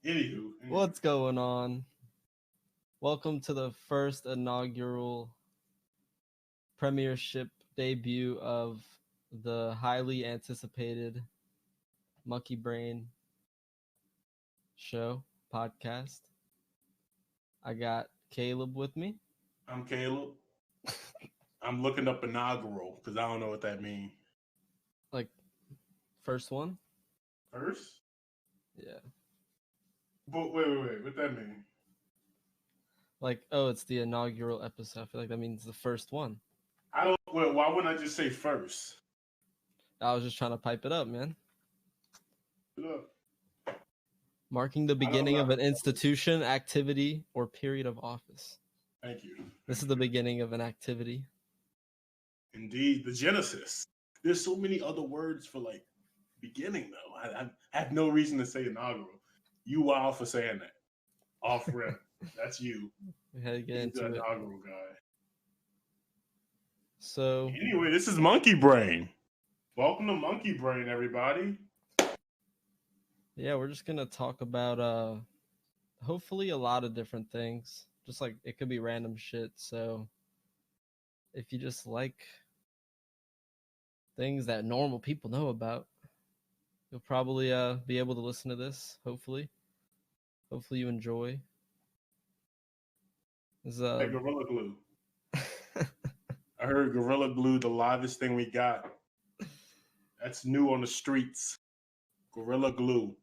Anywho. What's going on? Welcome to the first inaugural premiership debut of the highly anticipated Monkey Brain show podcast. I got Caleb with me. I'm Caleb. I'm looking up inaugural because I don't know what that means. Like, first one? First? Yeah. But wait. What that mean? Like, oh, it's the inaugural episode. I feel like that means the first one. Why wouldn't I just say first? I was just trying to pipe it up, man. Look. Marking the beginning of an institution, activity, or period of office. Thank you. This is the beginning of an activity. Indeed, the genesis. There's so many other words for like beginning though. I have no reason to say inaugural. You wild for saying that. Off rip. That's you. We had to get into the it. Inaugural guy. So anyway, this is Monkey Brain. Welcome to Monkey Brain, everybody. Yeah, we're just gonna talk about hopefully a lot of different things. Just like it could be random shit. So if you just like things that normal people know about, you'll probably be able to listen to this. Hopefully you enjoy. Hey, Gorilla Glue. I heard Gorilla Glue, the livest thing we got. That's new on the streets. Gorilla Glue.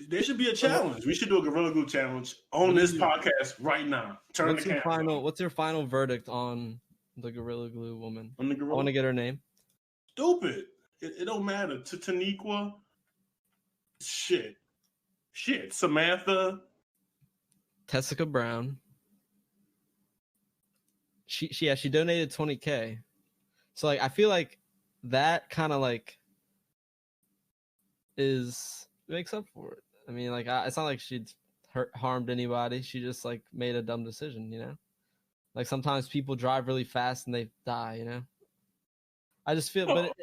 There should be a challenge. We should do a Gorilla Glue challenge on this podcast right now. What's your final verdict on the Gorilla Glue woman? On the Gorilla? I want to get her name. Stupid. It don't matter. To Taniqua. Shit. Samantha. Tessica Brown. She donated $20,000. So like I feel like that kind of like makes up for it. I mean, like it's not like she'd harmed anybody. She just like made a dumb decision, you know. Like sometimes people drive really fast and they die, you know. I just feel, but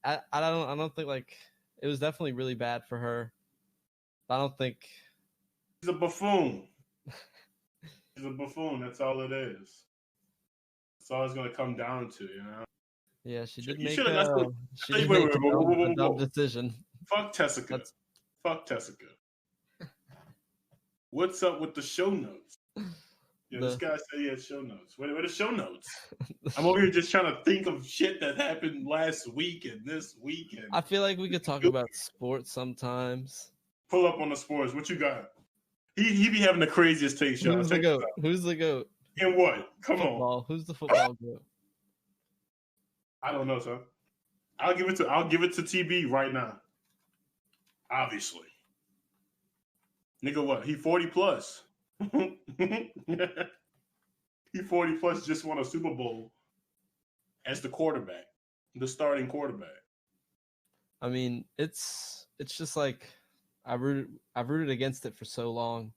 I don't think like it was definitely really bad for her. But I don't think she's a buffoon. She's a buffoon. That's all it is. That's all it's gonna come down to, you know. Yeah, she did make a dumb decision. Fuck Tessica. Fuck Tessica. What's up with the show notes? Yeah, this guy said he had show notes. What are the show notes? I'm over here just trying to think of shit that happened last week and this weekend. I feel like we could talk about sports sometimes. Pull up on the sports. What you got? He be having the craziest take, y'all. Who's the GOAT? Who's the GOAT? In what? Football. Who's the football GOAT? I don't know, son. I'll give it to TB right now. Obviously. Nigga, what? He 40 plus. He 40 plus, just won a Super Bowl as the quarterback, the starting quarterback. I mean, it's just like I've rooted against it for so long,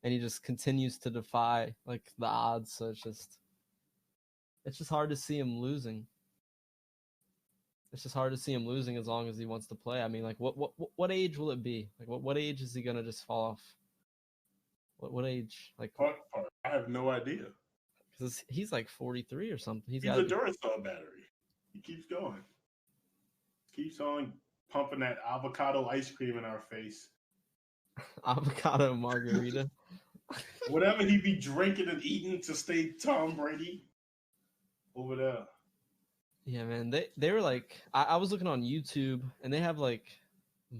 and he just continues to defy like the odds. So it's just hard to see him losing. It's just hard to see him losing as long as he wants to play. I mean, like, what age will it be? Like, what age is he gonna just fall off? What age? Like, I have no idea. Because he's like 43 or something. He's a Duracell battery. He keeps going. Keeps on pumping that avocado ice cream in our face. Avocado margarita. Whatever he be drinking and eating to stay Tom Brady over there. Yeah, man. They were like, I was looking on YouTube and they have like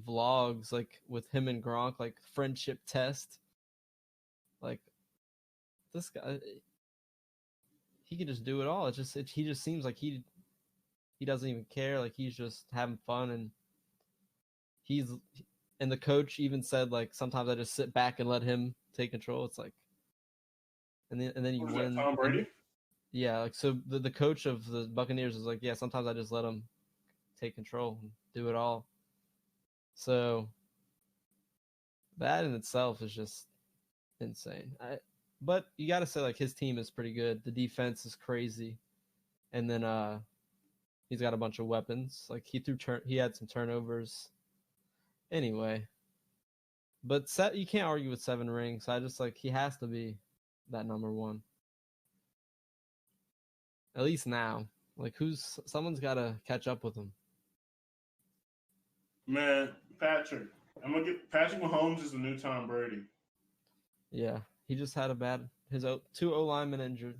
vlogs like with him and Gronk, like friendship test. Like this guy, he can just do it all. He just seems like he doesn't even care. Like he's just having fun, and the coach even said like sometimes I just sit back and let him take control. It's like, and then you win. Tom Brady? Yeah, like so the coach of the Buccaneers is like, yeah, sometimes I just let him take control and do it all. So that in itself is just insane. But you got to say like his team is pretty good. The defense is crazy, and then he's got a bunch of weapons. Like he had some turnovers. Anyway, But you can't argue with 7 rings. I just like he has to be that number one. At least now. Like someone's got to catch up with him. Man, Patrick. I'm gonna get Patrick Mahomes is the new Tom Brady. Yeah, he just had his 2 O linemen injured.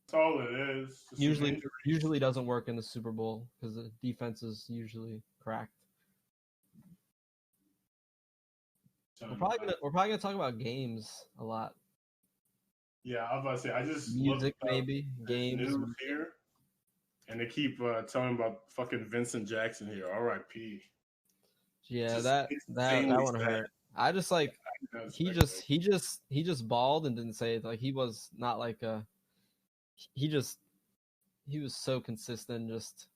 That's all it is. Usually doesn't work in the Super Bowl because the defense is usually cracked. We're probably gonna talk about games a lot. Yeah, I was about to say I just music maybe games news here, and they keep telling about fucking Vincent Jackson here. R.I.P. Yeah, that one hurt. I just like he just balled and didn't say it. Like he was not like he was so consistent, just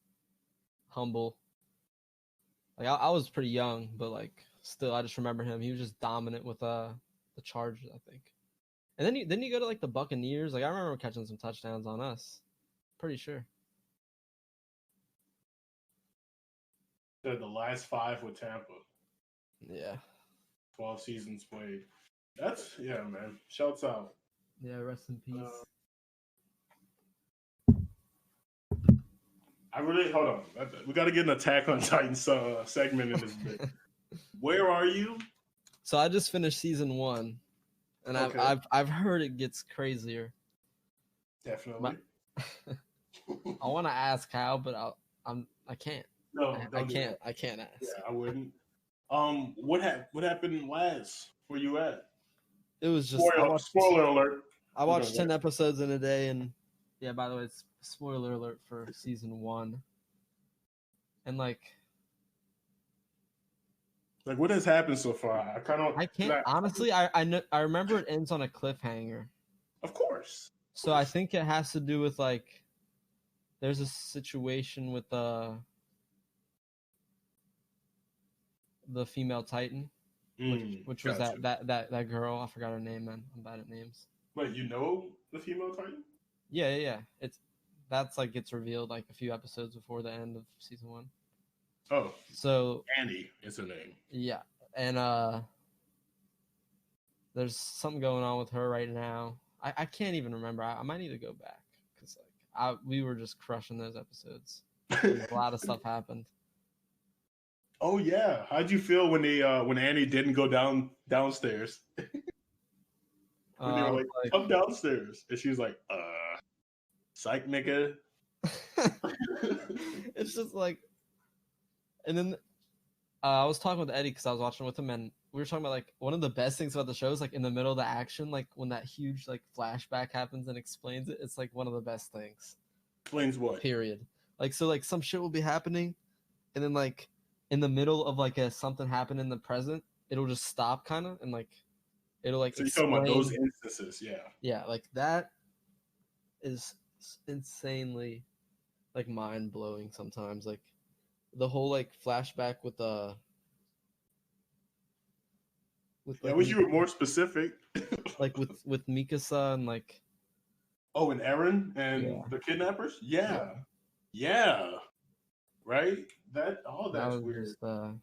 humble. Like I was pretty young, but like still, I just remember him. He was just dominant with the Chargers, I think. And then you go to like the Buccaneers. Like I remember catching some touchdowns on us. Pretty sure. The last 5 with Tampa. Yeah. 12 seasons played. That's man. Shouts out. Yeah, rest in peace. I really hold on. We got to get an Attack on Titan segment in this bit. Where are you? So I just finished season 1, and okay. I've heard it gets crazier. Definitely. I want to ask how, but I can't. No, I can't ask. Yeah, I wouldn't. What happened last? Where you at? It was just spoiler alert. I watched 10 episodes in a day, and yeah. By the way, it's spoiler alert for season 1. And like what has happened so far? I can't honestly. I remember it ends on a cliffhanger. Of course. So I think it has to do with like there's a situation with the female Titan, which was that girl. I forgot her name, man. I'm bad at names. Wait, you know the female Titan? Yeah. That's like gets revealed like a few episodes before the end of season 1. Oh, so Annie is her name. Yeah, and there's something going on with her right now. I can't even remember. I might need to go back because like we were just crushing those episodes. A lot of stuff happened. Oh yeah, how'd you feel when when Annie didn't go downstairs? When they were like, come downstairs, and she was like, psych, nigga. It's just like, and then I was talking with Eddie because I was watching with him, and we were talking about like one of the best things about the show is like in the middle of the action, like when that huge like flashback happens and explains it. It's like one of the best things. Explains what? Period. Like so, like some shit will be happening, and then like in the middle of like something happened in the present, it'll just stop kind of, and like it'll like. So you're talking about those instances, yeah. Yeah, like that is insanely like mind blowing sometimes. Like the whole like flashback with I wish you were more specific. Like with Mikasa and like. Oh, and Eren and the kidnappers? Yeah. Right? That's weird. Just, that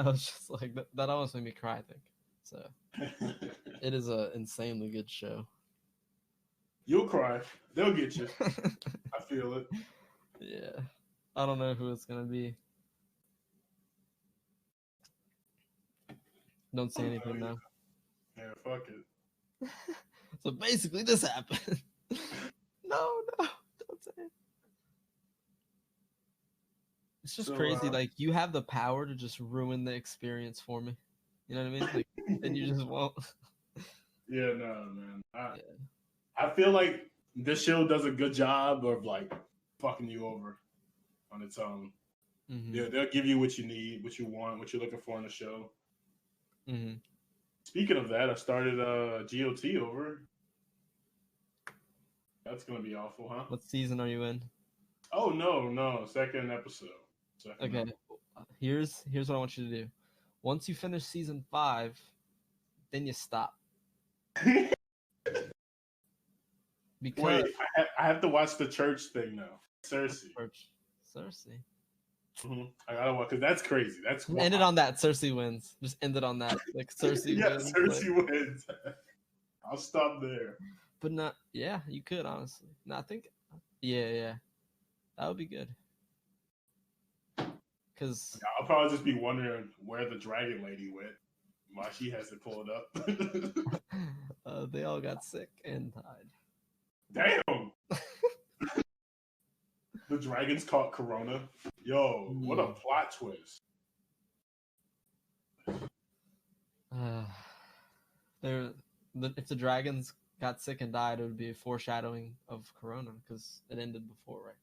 was just like that almost made me cry, I think. So it is an insanely good show. You'll cry. They'll get you. I feel it. Yeah. I don't know who it's gonna be. Don't say anything now. Yeah, fuck it. So basically this happened. No, don't say it. It's just crazy. Like you have the power to just ruin the experience for me. You know what I mean? Like, and you just won't. Yeah, no, man. I feel like this show does a good job of like fucking you over on its own. Mm-hmm. Yeah, they'll give you what you need, what you want, what you're looking for in the show. Mm-hmm. Speaking of that, I started GOT over. That's gonna be awful, huh? What season are you in? Oh no, second episode. Okay, here's what I want you to do. Once you finish season 5, then you stop. Because wait, I have to watch the church thing now. Cersei. Cersei. I gotta watch because that's crazy. That's Just end it on that. Cersei wins. Just end it on that. Like Cersei yeah, wins. Cersei like... wins. I'll stop there. But not. Yeah, you could honestly. No, I think. Yeah, that would be good. Because I'll probably just be wondering where the dragon lady went. Why she hasn't pulled up. they all got sick and died. Damn. The dragons caught Corona. Yo, what a plot twist. If the dragons got sick and died, it would be a foreshadowing of Corona because it ended before, right?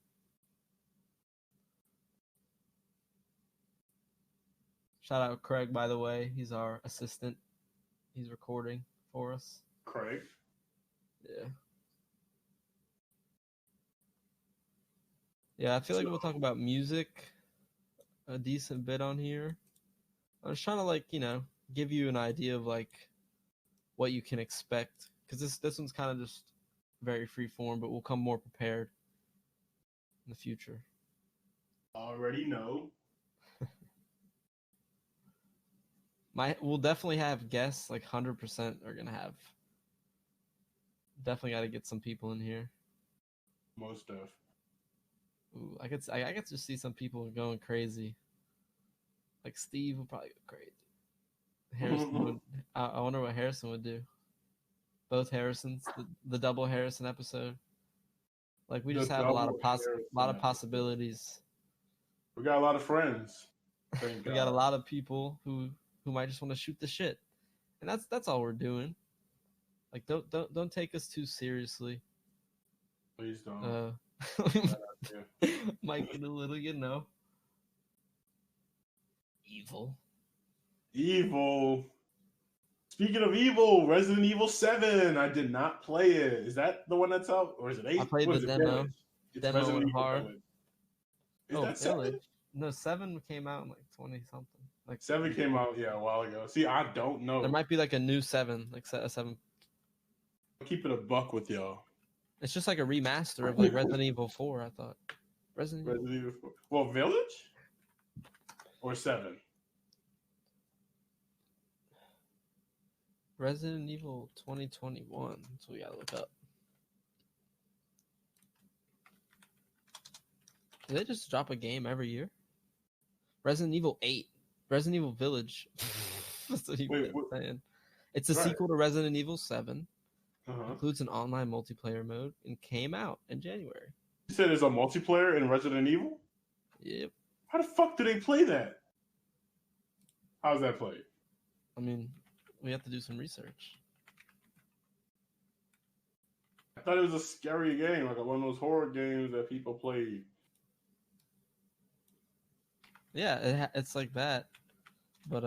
Shout out Craig, by the way. He's our assistant. He's recording for us. Craig? Yeah. Yeah, I feel like we'll talk about music a decent bit on here. I was trying to give you an idea of what you can expect because this one's kind of just very free form, but we'll come more prepared in the future. Already know. We'll definitely have guests. 100% are gonna have. Definitely got to get some people in here. Most of. Ooh, I could just see some people going crazy. Like Steve would probably go crazy. Harrison would. I wonder what Harrison would do. Both Harrisons, the double Harrison episode. We just have a lot of possibilities. We got a lot of friends. We got a lot of people who might just want to shoot the shit, and that's all we're doing. Don't take us too seriously. Please don't. Might get a little, evil. Speaking of evil, Resident Evil 7. I did not play it. Is that the one that's out, or is it 8? I played the demo. It's demo Resident Evil hard. Village. Is that 7? No, 7 came out in 20 something. 7 came out a while ago. See, I don't know. There might be a new 7, a 7. I'll keep it a buck with y'all. It's just a remaster of Resident Evil 4. I thought Resident Evil 4. Well, Village or 7. Resident Evil 2021. That's what we gotta look up. Do they just drop a game every year? Resident Evil 8. Resident Evil Village. That's what you've been saying. It's a sequel to Resident Evil 7. Includes an online multiplayer mode and came out in January. You said there's a multiplayer in Resident Evil? Yep. How the fuck do they play that? How's that played? I mean, we have to do some research. I thought it was a scary game, one of those horror games that people play. Yeah, it's like that, but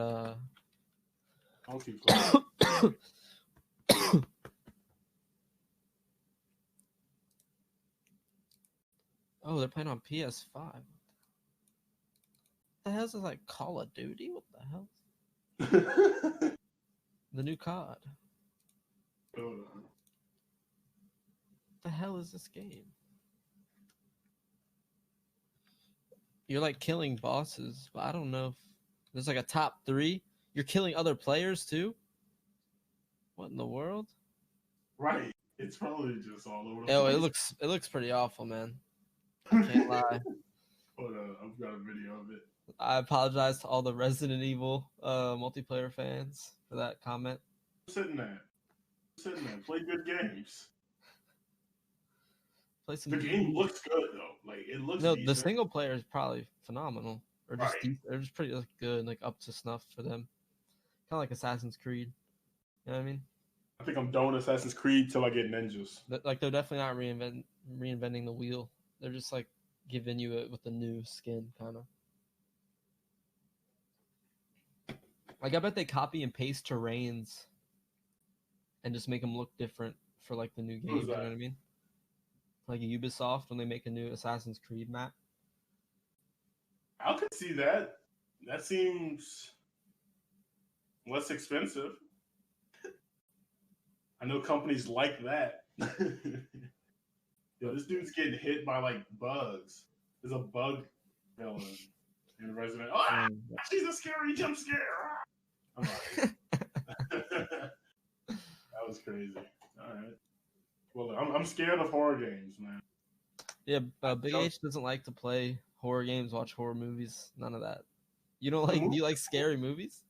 multiplayer. Oh, they're playing on PS5. What the hell is this, Call of Duty? What the hell? The new COD. What the hell is this game? You're killing bosses, but I don't know if there's a top 3. You're killing other players too? What in the world? Right. It's probably just all over the place. It looks pretty awful, man. I can't lie. Hold on, I've got a video of it. I apologize to all the Resident Evil multiplayer fans for that comment. Sitting there. Play good games. Play some. The game looks good though. It looks. No, decent. the single player is probably phenomenal, or just they're just pretty good, up to snuff for them. Kind of like Assassin's Creed. You know what I mean? I think I'm done with Assassin's Creed till I get ninjas. They're definitely not reinventing the wheel. They're just giving you it with a new skin, kind of. I bet they copy and paste terrains and just make them look different for the new game. You know what I mean? Like Ubisoft when they make a new Assassin's Creed map. I could see that. That seems less expensive. I know companies like that. Yo, this dude's getting hit by bugs. There's a bug villain. in Resident. Oh, she's a scary jump scare. I'm like, that was crazy. All right. Well, I'm scared of horror games, man. Yeah, Big H doesn't like to play horror games, watch horror movies, none of that. You don't like? Do you like scary movies?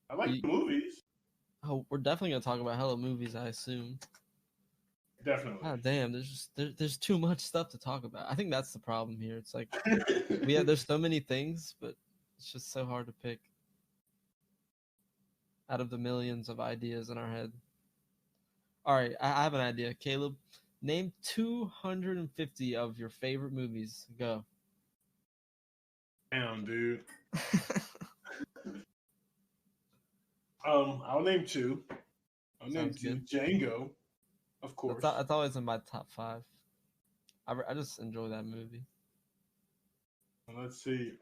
I like movies. Oh, we're definitely gonna talk about hella movies, I assume. Definitely. God damn, there's too much stuff to talk about. I think that's the problem here. It's like there's so many things, but it's just so hard to pick out of the millions of ideas in our head. All right, I have an idea. Caleb, name 250 of your favorite movies. Go. Damn, dude. I'll name two. I'll name two. Django, of course. That's always in my top 5. I just enjoy that movie. Let's see.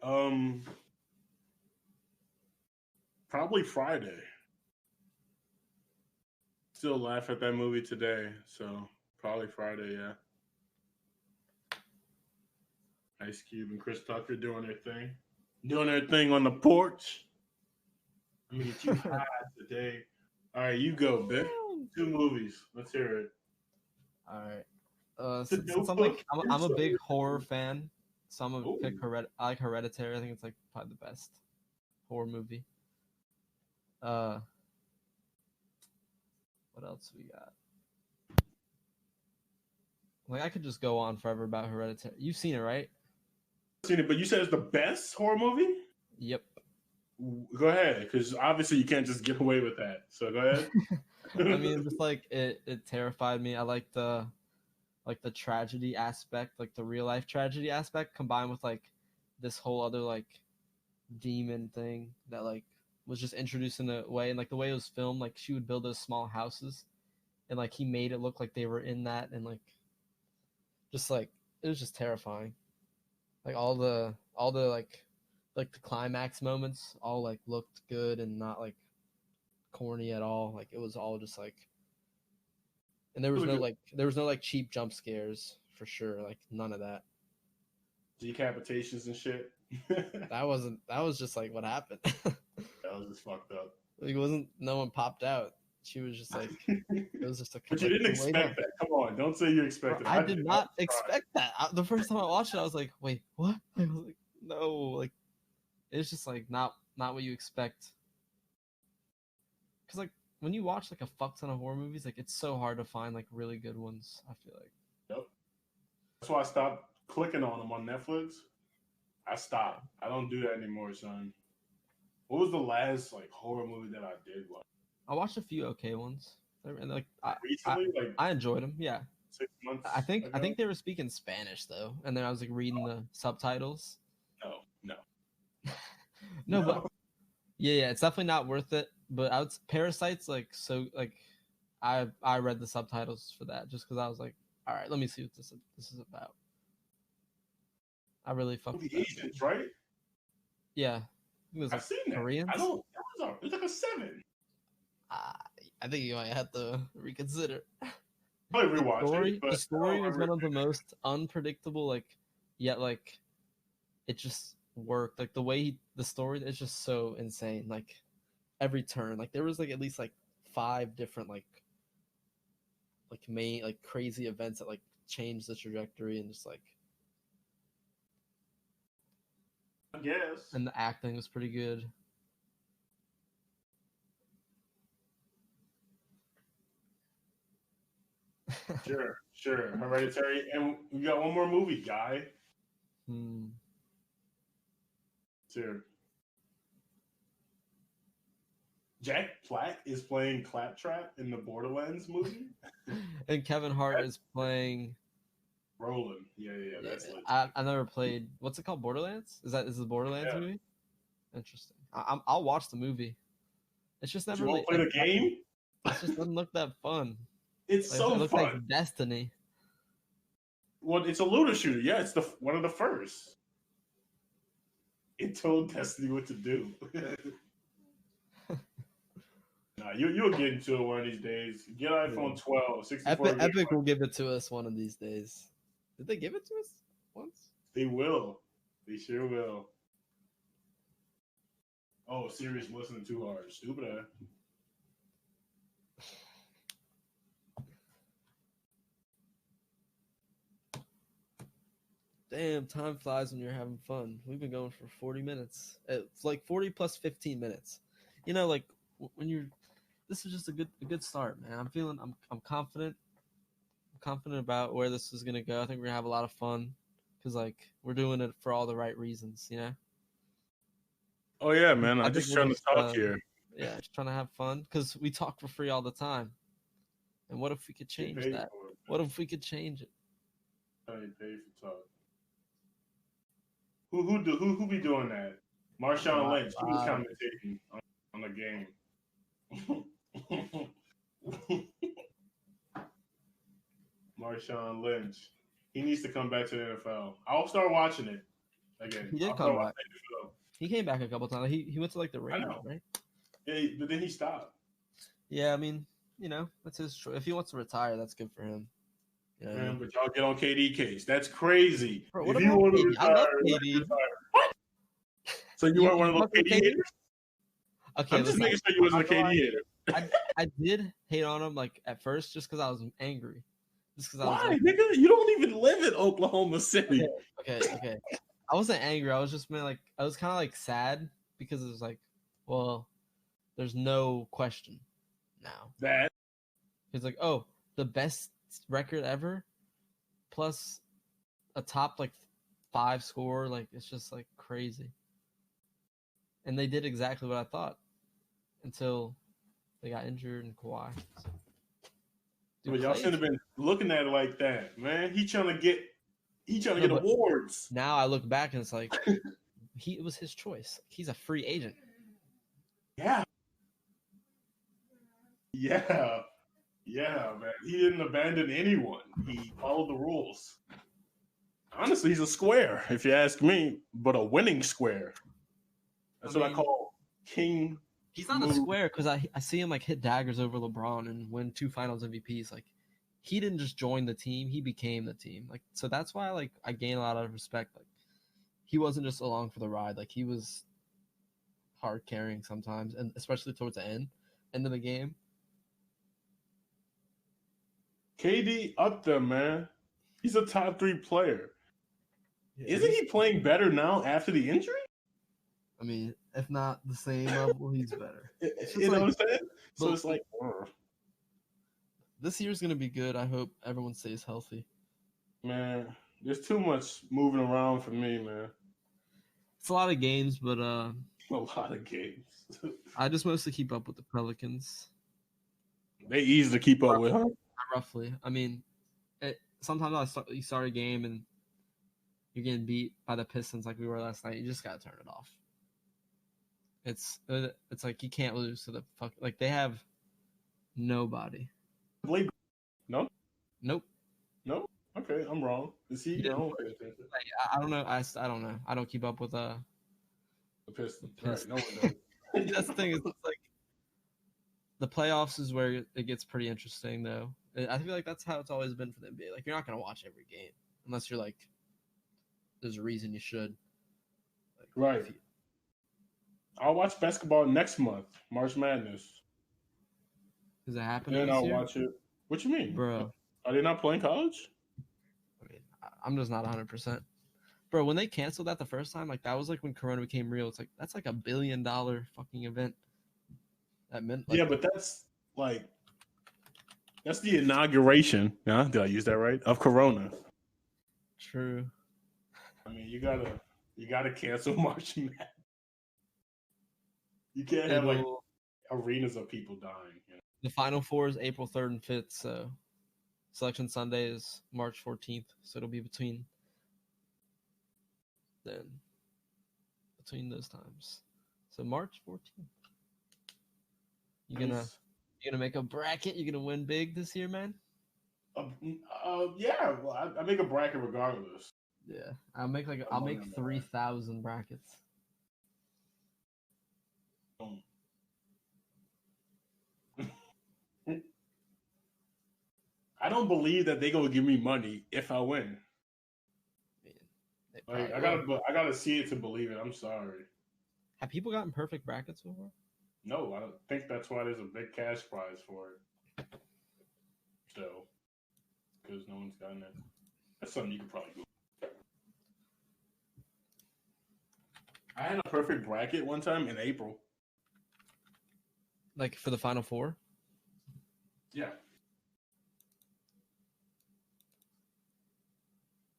Probably Friday. Still laugh at that movie today, so probably Friday, yeah. Ice Cube and Chris Tucker doing their thing on the porch. I'm gonna get you high today. All right, you go, Biff. 2 movies. Let's hear it. All right. Since I'm a big horror fan, so I'm gonna pick I like Hereditary. I think it's like probably the best horror movie. What else we got? Like I could just go on forever about Hereditary. You've seen it, right? I've seen it, but you said it's the best horror movie? Yep. Go ahead, because obviously you can't just get away with that. So go ahead. I mean, just like it terrified me. I like the tragedy aspect, like the real life tragedy aspect, combined with like this whole other like demon thing that like was just introduced in a way, and like the way it was filmed, like she would build those small houses, and like he made it look like they were in that, and like just like it was just terrifying. Like all the like the climax moments all like looked good and not like corny at all. Like it was all just like, and there was no like cheap jump scares for sure. Like none of that. Decapitations and shit. That was just like what happened. That was just fucked up. Like no one popped out. She was just like, it was just a. But you didn't expect that. Come on, don't say you expected. I did not expect that. The first time I watched it, I was like, wait, what? I was like, no, like it's just like not what you expect. Because like when you watch like a fuck ton of horror movies, like it's so hard to find like really good ones. I feel like. Yep. That's why I stopped clicking on them on Netflix. I stopped. I don't do that anymore, son. What was the last like horror movie that I did watch? I watched a few okay ones, and like recently, I enjoed them. Yeah. 6 months. I think they were speaking Spanish though, and then I was like reading the subtitles. No, but yeah, it's definitely not worth it. But Parasite's like so like, I read the subtitles for that just because I was like, all right, let me see what this is about. I really fucked with the Asians, right? Yeah, I've seen that. Koreans. It was like a 7. I think you might have to reconsider. Probably rewatch it. The story was one of the most unpredictable, like, yet like, it just worked. Like the way the story is just so insane. Like every turn, like there was like at least like 5 different like main like crazy events that like changed the trajectory and just like. I guess. And the acting was pretty good. Sure. Hereditary. And we got one more movie, Guy. Sure. Jack Black is playing Claptrap in the Borderlands movie. And Kevin Hart is playing Roland. Yeah. That's legit. I never played. What's it called? Borderlands? Is the Borderlands movie? Interesting. I'll watch the movie. It's just never. You won't play the game? It just doesn't look that fun. It's like, so it looks fun. Like Destiny. Well, it's a looter shooter. Yeah, it's one of the first. It told Destiny what to do. Nah, you'll get into it one of these days. Get iPhone 12, 64. Epic will give it to us one of these days. Did they give it to us once? They will. They sure will. Oh, Sirius listening too hard. Stupid ass. Damn, time flies when you're having fun. We've been going for 40 minutes. It's like 40 plus 15 minutes. You know, like when you're. This is just a good start, man. I'm confident. I'm confident about where this is gonna go. I think we're gonna have a lot of fun because like we're doing it for all the right reasons, you know. Oh yeah, man. I I'm think just we're trying to just talk here. yeah, just trying to have fun because we talk for free all the time. And what if we could Get change paid that? for it. What if we could change it? I ain't paid for talk. Who be doing that? Marshawn Lynch. He was commentating on the game. Marshawn Lynch. He needs to come back to the NFL. I'll start watching it again. He did I'll come start back. watching the NFL. He came back a couple times. He went to like the I Raiders, know. right? Yeah, but then he stopped. Yeah, I mean, you know, that's his choice. If he wants to retire, that's good for him. You know what I Man, mean? but y'all get on KD case. That's crazy. Bro, what if you about want to KD? retire, I love let him KD. retire. What? So you weren't one of those fuck with KD haters? Okay, I'm just listen, making sure you wasn't a I'm not KD gonna hater. I did hate on him like at first just because I was angry. Just because I was Why, like, nigga? You don't even live in Oklahoma City. okay. I wasn't angry. I was just like I was kind of like sad because it was like, well, there's no question now. That He's like, oh, the best record ever, plus a top like 5 score. Like it's just like crazy. And they did exactly what I thought until they got injured and Kawhi. but y'all shouldn't have been looking at it like that, man. He trying to get No, awards. Now I look back and it's like it was his choice. He's a free agent. Yeah. Yeah, man. He didn't abandon anyone. He followed the rules. Honestly, he's a square, if you ask me, but a winning square. That's what I call king. He's not a square because I see him like hit daggers over LeBron and win 2 Finals MVPs. Like he didn't just join the team; he became the team. Like so that's why like I gain a lot of respect. Like he wasn't just along for the ride; like he was hard carrying sometimes, and especially towards the end of the game. KD up there, man. He's a top 3 player. Yeah, Isn't he playing better now after the injury? I mean, if not the same level, he's better. You know what I'm saying? So it's like, this year's gonna be good. I hope everyone stays healthy. Man, there's too much moving around for me, man. It's a lot of games, but a lot of games. I just mostly keep up with the Pelicans. They easy to keep up with, huh? Roughly. I mean, sometimes you start a game and you're getting beat by the Pistons like we were last night. You just gotta turn it off. It's like you can't lose to the fuck. Like they have nobody. Blake? No. Nope. No. Okay, I'm wrong. Is he? I don't pay attention. I don't know. I don't know. I don't keep up with the Pistons. Right. No one does. That's the thing. It's like the playoffs is where it gets pretty interesting, though. I feel like that's how it's always been for the NBA. Like you're not gonna watch every game unless you're like, there's a reason you should. Like, right. I'll watch basketball next month, March Madness. Is it happening? Then I'll watch it. What you mean, bro? Are they not playing college? I mean, I'm just not 100%. Bro, when they canceled that the first time, like that was like when Corona became real. It's like that's like $1 billion fucking event. That meant like, yeah, but that's the inauguration. Huh? Did I use that right? Of Corona. True. I mean, you gotta cancel March Madness. You can't have like arenas of people dying. You know? The Final Four is April 3rd and 5th, so Selection Sunday is March 14th. So it'll be between those times. So March 14th. You gonna make a bracket? You gonna win big this year, man? Yeah. Well, I make a bracket regardless. Yeah, I'll make 3,000 brackets. I don't believe that they gonna give me money if I win. They Like probably will. I gotta see it to believe it. I'm sorry. Have people gotten perfect brackets before? No, I don't think that's why there's a big cash prize for it. Still, because no one's gotten it. That's something you could probably do. I had a perfect bracket one time in April. Like for the Final Four? Yeah.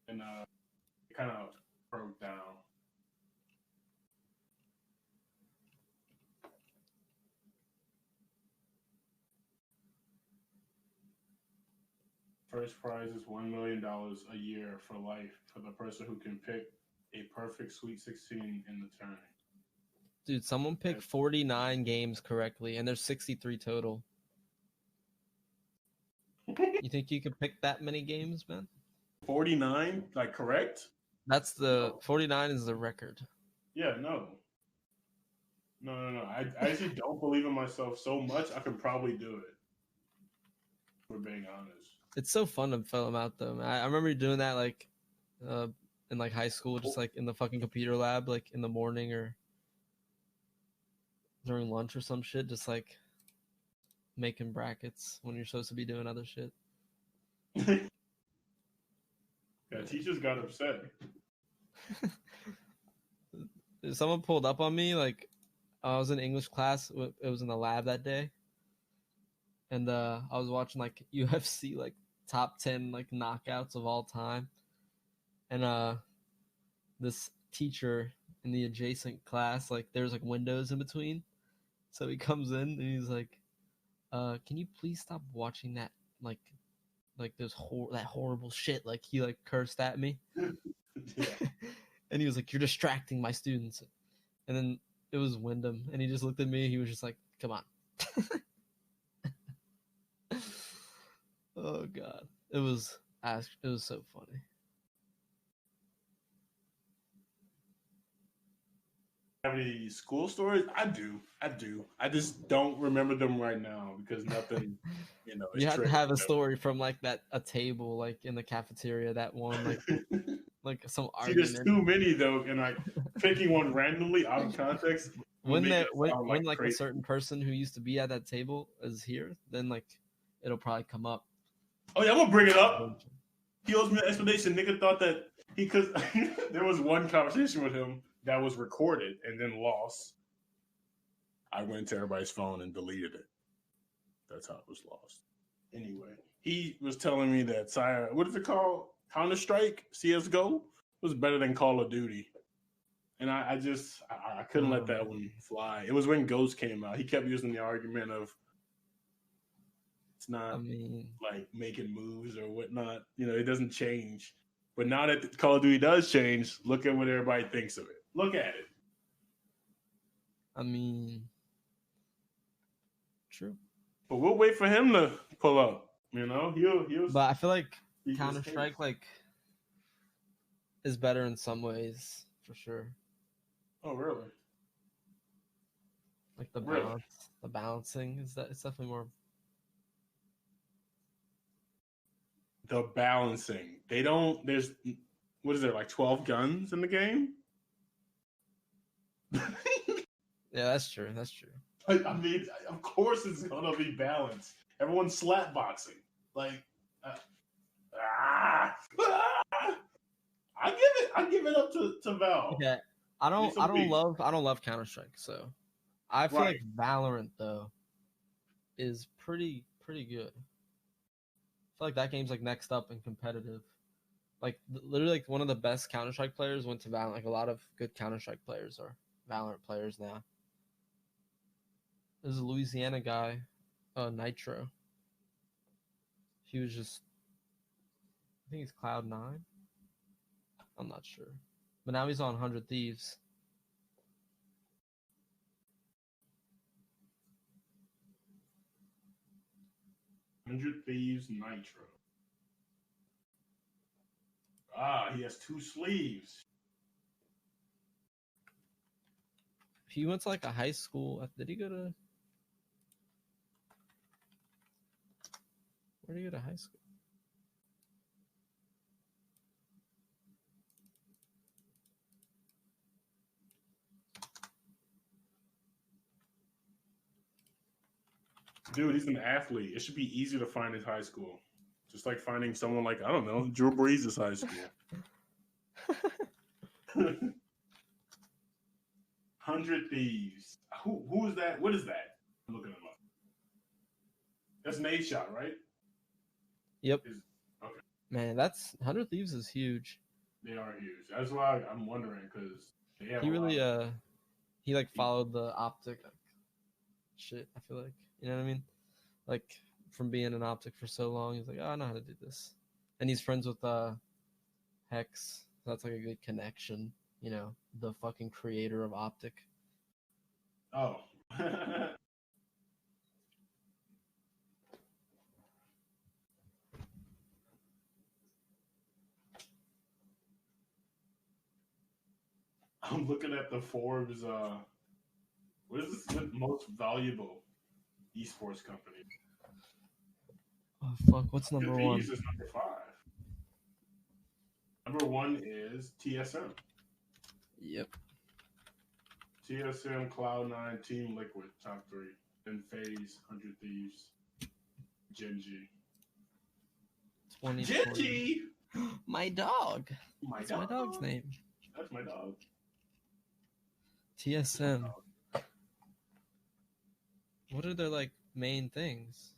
And it kind of broke down. First prize is $1 million a year for life for the person who can pick a perfect Sweet 16 in the tournament. Dude, someone picked 49 games correctly, and there's 63 total. You think you could pick that many games, man? 49, like correct? That's the 49 is the record. Yeah, no. I actually don't believe in myself so much. I could probably do it. If we're being honest. It's so fun to fill them out, though. Man. I remember doing that like in like high school, just like in the fucking computer lab, like in the morning or during lunch or some shit, just like making brackets when you're supposed to be doing other shit. Yeah, teachers got upset. Someone pulled up on me, like I was in English class. It was in the lab that day, and I was watching like UFC, like top 10 like knockouts of all time, and this teacher in the adjacent class, like there's like windows in between, so he comes in and he's like, "Can you please stop watching that like those that horrible shit?" Like he like cursed at me. Yeah. And he was like, "You're distracting my students." And then it was Wyndham, and he just looked at me. He was just like, "Come on." Oh god, it was so funny. Have any school stories? I do. I just don't remember them right now because nothing, is You had to have a triggering story from like a table like in the cafeteria, that one like them. some See, there's argument. too many though, and like picking one randomly out of context will make it sound When like like a crazy. certain person who used to be at that table is here, then like it'll probably come up. Oh yeah, I'm gonna bring it up. He owes me an explanation. Nigga thought that because there was one conversation with him that was recorded and then lost. I went to everybody's phone and deleted it. That's how it was lost. Anyway, he was telling me that what is it called? Counter Strike, CS:GO was better than Call of Duty, and I couldn't let that one fly. It was when Ghost came out. He kept using the argument of it's not like making moves or whatnot. It doesn't change. But now that Call of Duty does change, look at what everybody thinks of it. Look at it. I mean, true. But we'll wait for him to pull up. He'll. But I feel like Counter Strike like is better in some ways for sure. Oh really? Like the balancing it's definitely more. The balancing. They don't. There's what is there like 12 guns in the game? Yeah, that's true. That's true. I mean, of course it's gonna be balanced. Everyone's slap boxing. Like, I give it up to Valve. Okay, I don't love Counter Strike. So I feel like Valorant though is pretty good. I feel like that game's like next up and competitive. Like literally, like one of the best Counter Strike players went to Valorant. Like a lot of good Counter Strike players are Valorant players now. There's a Louisiana guy, Nitro. He was just, I think he's Cloud9. I'm not sure, but now he's on 100 Thieves. Thieves Nitro. He has 2 sleeves. He went to like a high school. Did he go to? Where did he go to high school? Dude, he's an athlete. It should be easier to find his high school. Just like finding someone like, I don't know, Drew Brees' high school. 100 Thieves. Who is that? What is that? I'm looking him up. That's Nate shot, right? Yep. Okay. Man, that's 100 Thieves is huge. They are huge. That's why I'm wondering, because they have He really lot of... he like followed the optic shit, I feel like. You know what I mean? Like from being an optic for so long, he's like, oh, I know how to do this. And he's friends with Hex. That's like a good connection, you know, the fucking creator of Optic. Oh. I'm looking at the Forbes. What is this? The most valuable esports company? Oh fuck! What's number one? Is number 5. Number 1 is TSM. Yep. TSM, Cloud9, Team Liquid, top 3. Then FaZe, 100 Thieves, Genji. 20. Genji! My dog. That's my dog's name. That's my dog. TSM. What are their like main things?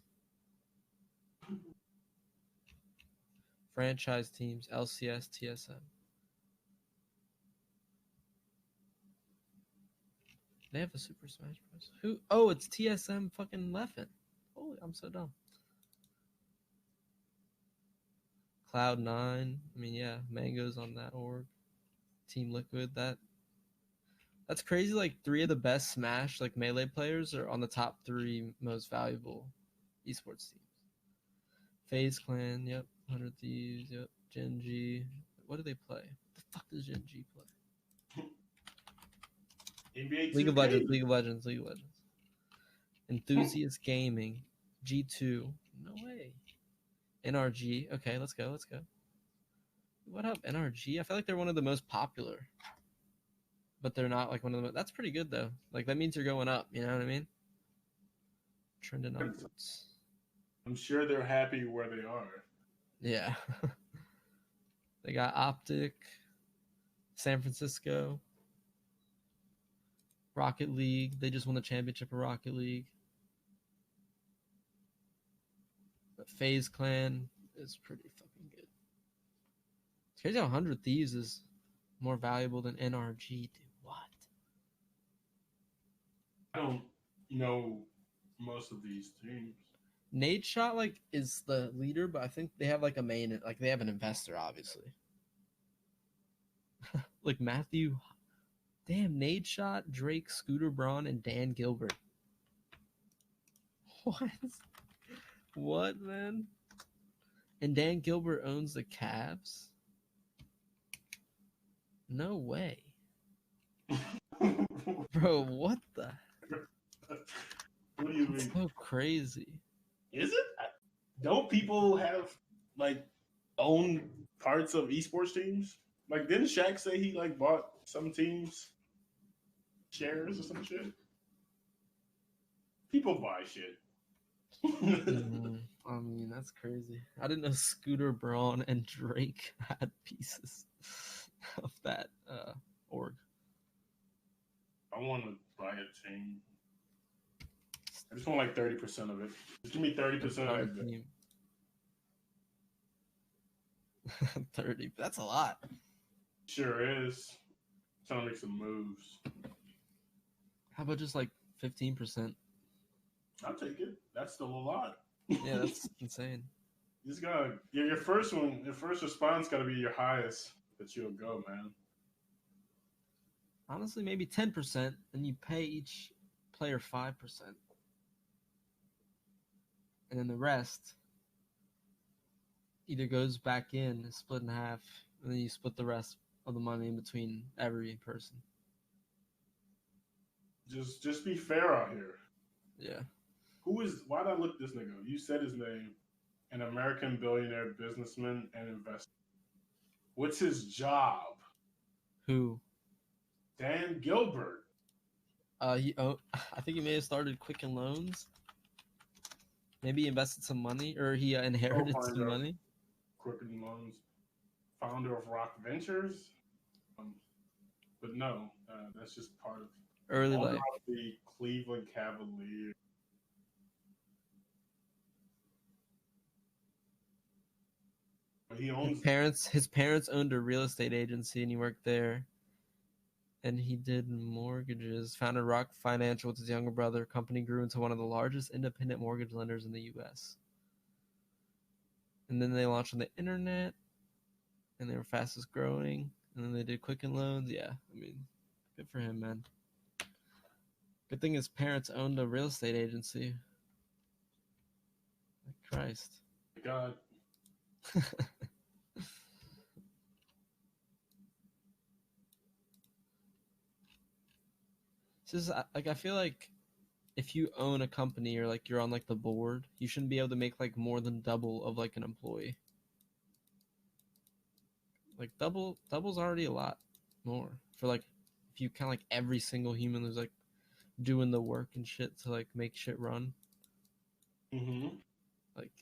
Franchise teams, LCS, TSM. They have a Super Smash Bros. Who? Oh, it's TSM fucking Leffen. Holy, I'm so dumb. Cloud9. I mean, yeah, Mango's on that org. Team Liquid. That's crazy. Like 3 of the best Smash like Melee players are on the top 3 most valuable esports teams. FaZe Clan. Yep. 100 Thieves. Yep. Genji. What do they play? What the fuck does Genji play? NBA League of Legends. League of Legends. League of Legends. Enthusiast Gaming. G2. No way. NRG. Okay, let's go. Let's go. What up, NRG? I feel like they're one of the most popular, but they're not like one of the. That's pretty good though. Like that means you're going up. You know what I mean? Trending upwards. I'm sure they're happy where they are. Yeah. They got Optic, San Francisco, Rocket League. They just won the championship of Rocket League. But FaZe Clan is pretty fucking good. It's crazy how 100 Thieves is more valuable than NRG, dude. What? I don't know most of these teams. Nade Shot like is the leader, but I think they have like a main, like they have an investor, obviously. Like Matthew, damn, Nade Shot, Drake, Scooter Braun, and Dan Gilbert. What? What, man? And Dan Gilbert owns the Cavs? No way. Bro, what the? What do you mean? So crazy. Is it? Don't people have like own parts of esports teams? Like, didn't Shaq say he like bought some teams shares or some shit? People buy shit. I mean, that's crazy. I didn't know Scooter Braun and Drake had pieces of that org. I want to buy a team. I just want like 30% of it. Just give me 30% of it. 30. That's a lot. Sure is. Trying to make some moves. How about just like 15%? I'll take it. That's still a lot. Yeah, that's insane. You just gotta your first one. Your first response got to be your highest that you'll go, man. Honestly, maybe 10%, and you pay each player 5%, and then the rest either goes back in, split in half, and then you split the rest of the money in between every person. Just be fair out here. Yeah. Why did I look this nigga up? You said his name. An American billionaire, businessman, and investor. What's his job? Who? Dan Gilbert. I think he may have started Quicken Loans. Maybe he invested some money, or he inherited some Co-founder of money. Crooked Loans, founder of Rock Ventures. But no, that's just part of Early owner life. of the Cleveland Cavaliers. He owns. His parents owned a real estate agency, and he worked there. And he did mortgages. Founded Rock Financial with his younger brother. Company grew into one of the largest independent mortgage lenders in the U.S. And then they launched on the internet, and they were fastest growing. And then they did Quicken Loans. Yeah, I mean, good for him, man. Good thing his parents owned a real estate agency. Like Christ. God. This is like, I feel like if you own a company or like you're on like the board, you shouldn't be able to make like more than double of like an employee. Like double's already a lot more for like if you count like every single human who's like doing the work and shit to like make shit run. Mm-hmm. Like,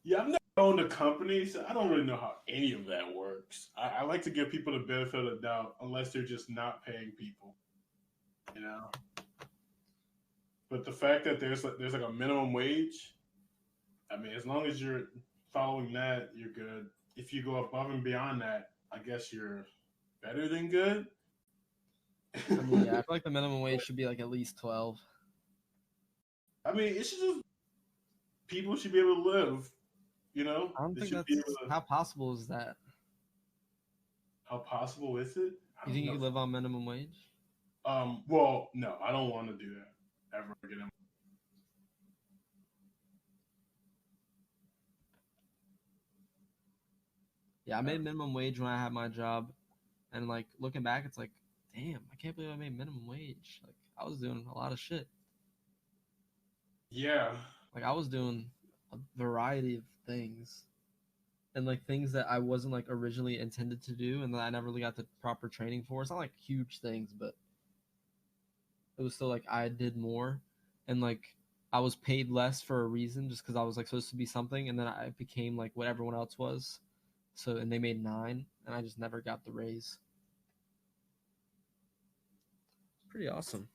yeah, I've never owned a company, so I don't really know how any of that works. I like to give people the benefit of the doubt, unless they're just not paying people, you know. But the fact that there's like a minimum wage, I mean, as long as you're following that, you're good. If you go above and beyond that, I guess you're better than good. I mean, yeah, I feel like the minimum wage should be like at least 12. I mean, it's just people should be able to live. You know, I don't they think should be that's able to. how possible is that. How possible is it? I You don't think you know. could live on minimum wage? Well, no, I don't want to do that ever again. Yeah, I made minimum wage when I had my job, and like looking back, it's like, damn, I can't believe I made minimum wage. Like I was doing a lot of shit. Yeah, Like I was doing a variety of things, and like things that I wasn't like originally intended to do, and that I never really got the proper training for. It's not like huge things, but it was still like I did more, and like I was paid less for a reason, just because I was like supposed to be something, and then I became like what everyone else was. So and they made 9, and I just never got the raise. Pretty awesome.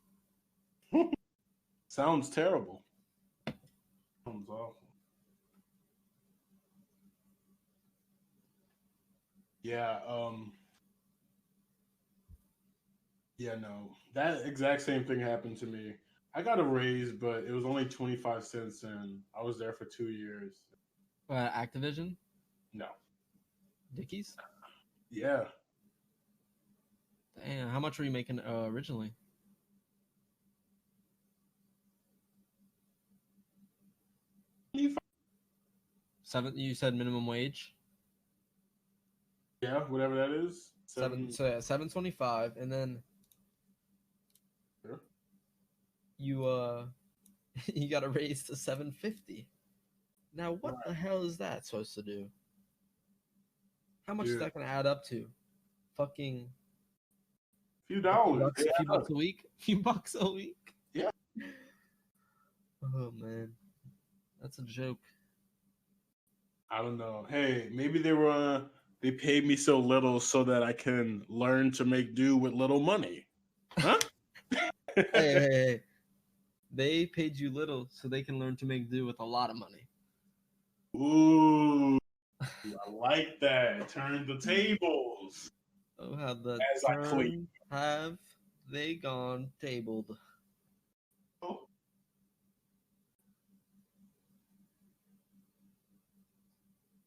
sounds terrible. Sounds awful. Yeah. Yeah. No, that exact same thing happened to me. I got a raise, but it was only 25 cents, and I was there for 2 years. Activision, No. Dickies. Yeah. Damn, how much were you making originally? Seven. You said minimum wage. Yeah, whatever that is. Seven. Seven. So yeah, 7.25, and then Sure. you you got a raise to 7.50. Now what Right. the hell is that supposed to do? How much is Dude, that going to add up to? Fucking few a few dollars. bucks. A few bucks a week. A few bucks a week. Yeah. Oh man, that's a joke. I don't know. Hey, maybe they paid me so little so that I can learn to make do with little money. Huh? Hey. They paid you little so they can learn to make do with a lot of money. Ooh, I like that. Turn the tables. Oh, how the As I clean. turn have they gone tabled?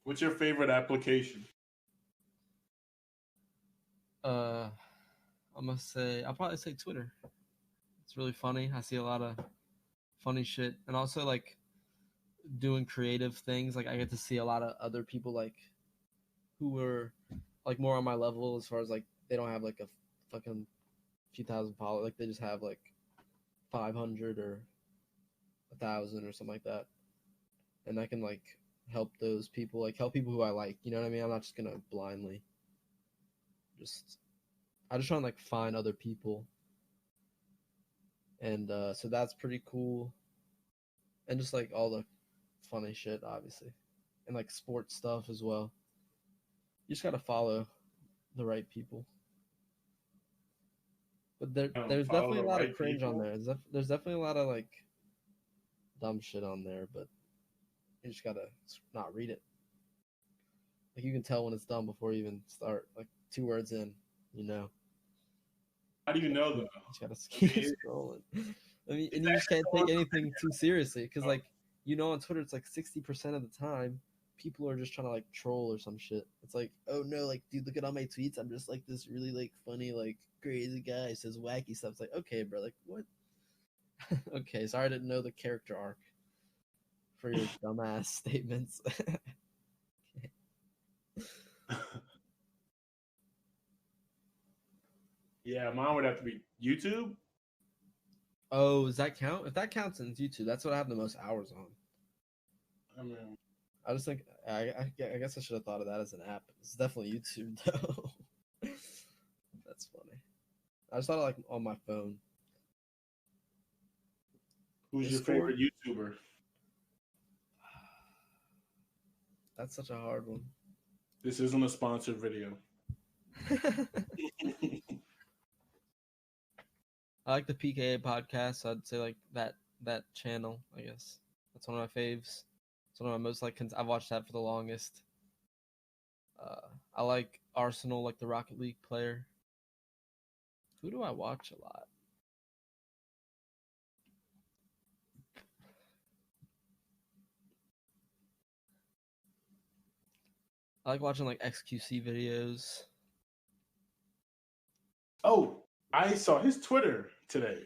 What's your favorite application? I'll probably say Twitter. It's really funny. I see a lot of funny shit, and also like doing creative things. Like I get to see a lot of other people like who are like more on my level as far as like they don't have like a fucking few thousand followers. Like they just have like 500 or 1,000 or something like that, and I can like help those people, like help people who I like. You know what I mean? I'm not just gonna blindly just. I just try and like find other people and so that's pretty cool. And just like all the funny shit, obviously, and like sports stuff as well. You just gotta follow the right people. But there's Follow definitely the a lot of right cringe on people. there. There's definitely a lot of like dumb shit on there, but you just gotta not read it. Like you can tell when it's dumb before you even start. Like 2 words in, you know. How do you know You though? just gotta I keep mean, scrolling. I mean, is and you that just can't take someone- anything too seriously because, like, you know, on Twitter, it's like 60% of the time people are just trying to like troll or some shit. It's like, oh no, like, dude, look at all my tweets. I'm just like this really like funny, like crazy guy who says wacky stuff. It's like, okay, bro, like what? Okay, sorry I didn't know the character arc for your dumbass statements. Yeah, mine would have to be YouTube. Oh, does that count? If that counts in YouTube, that's what I have the most hours on. I mean, I just think I guess I should have thought of that as an app. It's definitely YouTube though. That's funny. I just thought of like on my phone. who's your Discord? favorite YouTuber? That's such a hard one. This isn't a sponsored video. I like the PKA podcast. So I'd say like that channel. I guess that's one of my faves. It's one of my most like. I've watched that for the longest. I like Arsenal, like the Rocket League player. Who do I watch a lot? I like watching like XQC videos. Oh, I saw his Twitter today.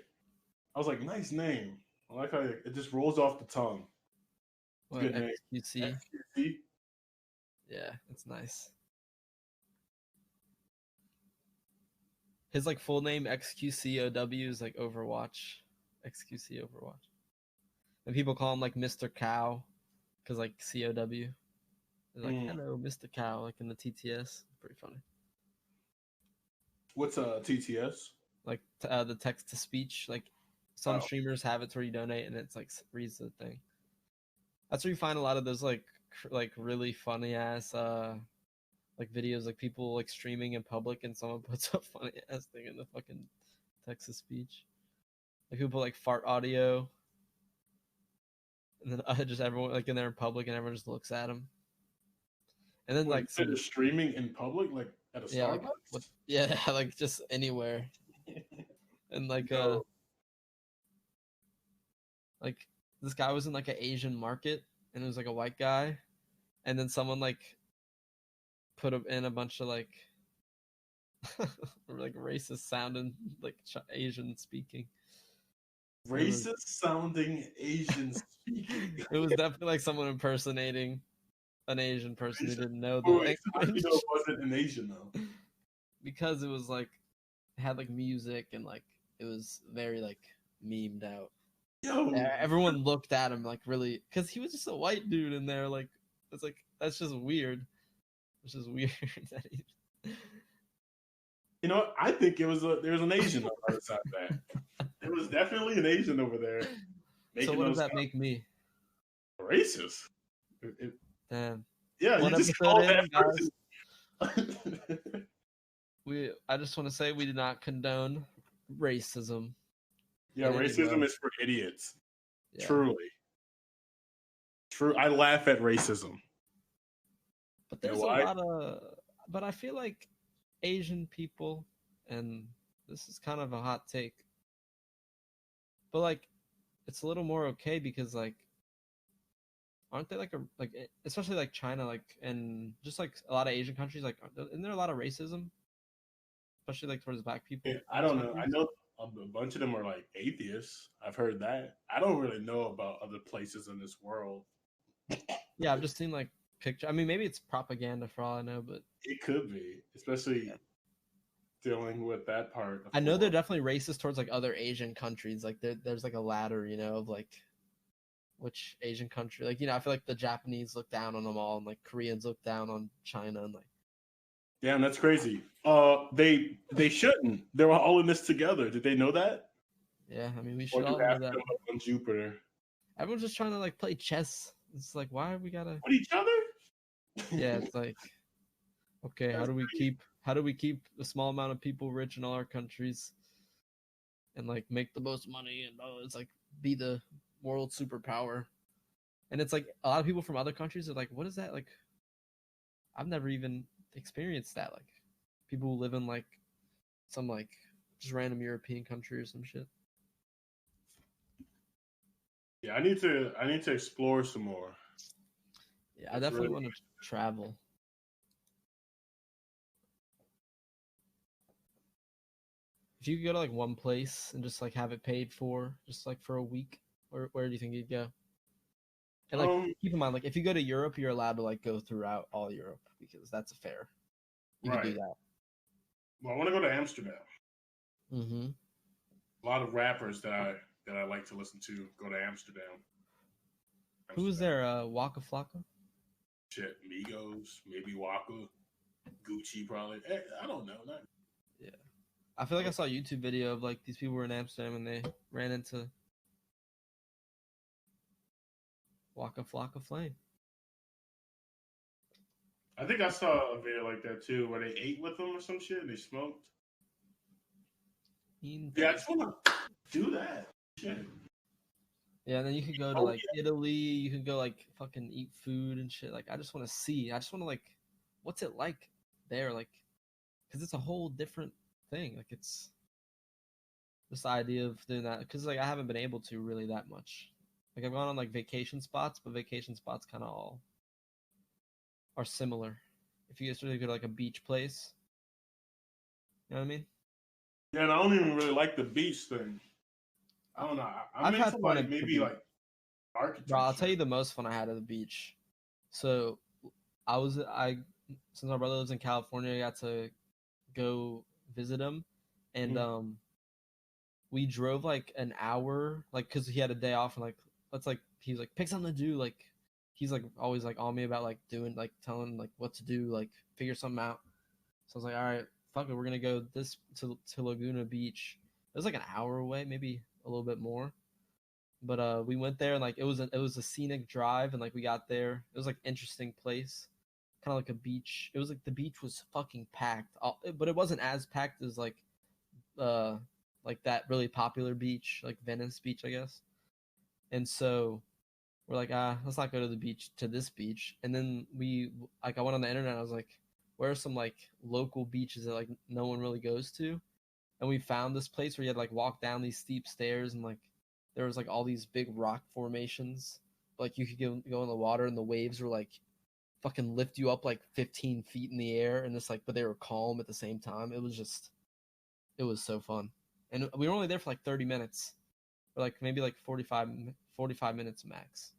I was like, nice name. I like how it just rolls off the tongue. What, Good name. XQC? XQC. Yeah, it's nice. His like full name XQCOW is like Overwatch. XQC Overwatch. And people call him like Mr. Cow because like COW. They're like, hello, Mr. Cow, like in the TTS. Pretty funny. What's TTS? Like the text to speech. Like some streamers have it to where you donate and it's like reads the thing. That's where you find a lot of those like really funny ass like videos, like people like streaming in public and someone puts a funny ass thing in the fucking text to speech. Like people like fart audio, and then just everyone like in there in public and everyone just looks at them. And then like some streaming in public, like at a Starbucks. Yeah, like just anywhere. And like like this guy was in like an Asian market and it was like a white guy, and then someone like put in a bunch of like like racist sounding like Asian speaking. Racist sounding Asian speaking. It was definitely like someone impersonating an Asian person who didn't know the language. language. How do you know it wasn't an Asian though? Because it was like it had like music and like it was very like memed out. Yo, everyone looked at him like really because he was just a white dude in there. Like it's like that's just weird. It's just weird that he... You know what? I think there was an Asian on the other side of that. There was definitely an Asian over there. So what does that make me? Racist. Damn. Yeah, One you just episode called in, that person. I just want to say we do not condone racism. Yeah, racism is for idiots. Yeah. Truly. True. I laugh at racism. But there's a lot of... But I feel like Asian people, and this is kind of a hot take, but like it's a little more okay because like aren't they like especially like China, like, and just like a lot of Asian countries, like isn't there a lot of racism, especially like towards black people? Yeah, I don't know. I know a bunch of them are like atheists. I've heard that. I don't really know about other places in this world. Yeah, I've just seen like picture. I mean, maybe it's propaganda for all I know, but it could be, especially dealing with that part. I know they're definitely racist towards like other Asian countries. Like there's like a ladder, you know, of like which Asian country. Like, you know, I feel like the Japanese look down on them all, and like Koreans look down on China, and like. Damn, that's crazy. They shouldn't. They're all in this together. Did they know that? Yeah, I mean, we Or should do all do half that. them up on Jupiter. Everyone's just trying to like play chess. It's like, why we gotta? With each other? Yeah, it's like, okay, That's how do we keep a small amount of people rich in all our countries and like make the most money and it's like be the world superpower. And it's like a lot of people from other countries are like, what is that? Like, I've never even experienced that. Like, people who live in like some like just random European country or some shit. Yeah, I need to explore some more. Yeah, I That's definitely really want to travel. If you could go to like one place and just like have it paid for, just like for a week, where do you think you'd go? And like keep in mind, like if you go to Europe, you're allowed to like go throughout all Europe because that's a fair. You could do right. that. Well, I want to go to Amsterdam. Mm-hmm. A lot of rappers that I like to listen to go to Amsterdam. Who was there? Waka Flocka? Shit, Migos, maybe Waka, Gucci, probably. I don't know. Not... Yeah, I feel like I saw a YouTube video of like these people were in Amsterdam and they ran into Waka Flocka Flame. I think I saw a video like that too, where they ate with them or some shit and they smoked. Yeah, I just want to do that. Shit. Yeah, and then you could go to like Italy. You could go like fucking eat food and shit. Like, I just want to see. I just want to like, what's it like there? Like, because it's a whole different thing. Like, it's just the idea of doing that. Because like I haven't been able to really that much. Like I've gone on like vacation spots, but vacation spots kind of all are similar. If you guys really go to like a beach place, you know what I mean? Yeah, and I don't even really like the beach thing. I don't know. I'm I've had into fun like at the maybe beach. like architecture. Bro, I'll tell you the most fun I had at the beach. So I since my brother lives in California, I got to go visit him, and we drove like an hour, like because he had a day off, and like he was like pick something to do, like he's like always like on me about like doing like telling like what to do, like figure something out. So I was like, all right, fuck it, we're gonna go this to Laguna Beach. It was like an hour away, maybe a little bit more. But we went there and like it was a scenic drive and like we got there. It was like interesting place, kind of like a beach. It was like the beach was fucking packed, but it wasn't as packed as uh like that really popular beach, like Venice Beach, I guess. And so we're like, let's not go to the beach to this beach. And then I went on the internet. I was like, where are some like local beaches that like no one really goes to? And we found this place where you had to like walk down these steep stairs and like there was like all these big rock formations. Like you could go in the water and the waves were like fucking lift you up like 15 feet in the air and it's like, but they were calm at the same time. It was so fun. And we were only there for like 30 minutes or like maybe like 45 minutes max.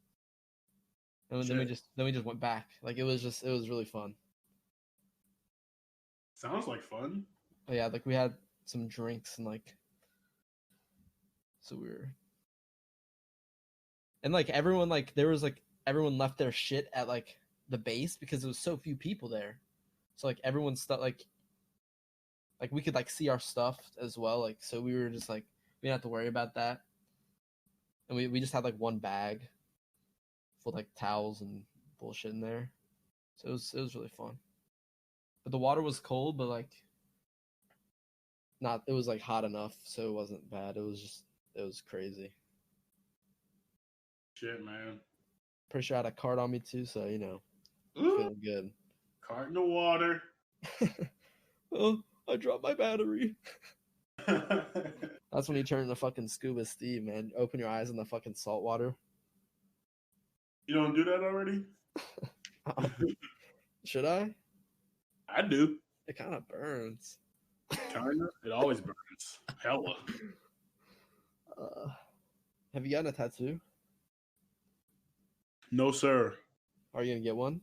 And then we just went back. Like it was really fun. Sounds like fun. But yeah, like we had some drinks and like so we were and like everyone like there was like everyone left their shit at like the base because there was so few people there. So like everyone's stuff like we could like see our stuff as well. Like so we were just like we didn't have to worry about that. And we just had like one bag full of like towels and bullshit in there. So it was really fun. But the water was cold, but like not it was like hot enough, so it wasn't bad. It was crazy. Shit, man. Pretty sure I had a card on me too, so you know, feeling good. Cart in the water. Oh, I dropped my battery. That's when you turn into fucking Scuba Steve, man. Open your eyes in the fucking salt water. You don't do that already? Should I? I do. It kind of burns. Kinda. It always burns. Hella. Have you gotten a tattoo? No, sir. Are you gonna get one?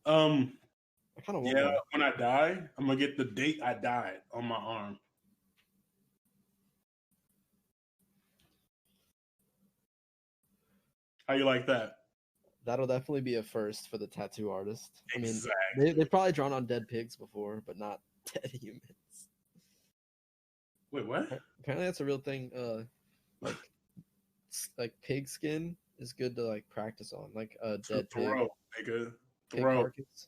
I kind of want Yeah, one. when I die, I'm gonna get the date I died on my arm. How you like that? That'll definitely be a first for the tattoo artist. I mean, Exactly. they've probably drawn on dead pigs before, but not dead humans. Wait, what? Apparently that's a real thing. Like like pig skin is good to like practice on, like a To dead pig, throw, nigga. pig Throw. carcass.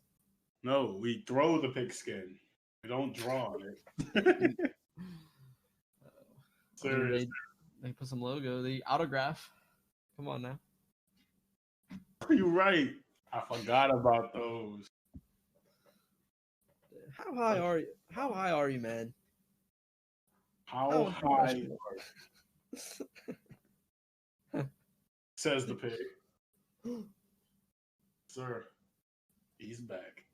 No, we throw the pigskin. We don't draw on You- it. I mean, Serious. they put some logo, they autograph. Come on now. You're right. I forgot about those. How high are you? How high are you, man? How How high unprofessional. says the pig? Sir, he's back.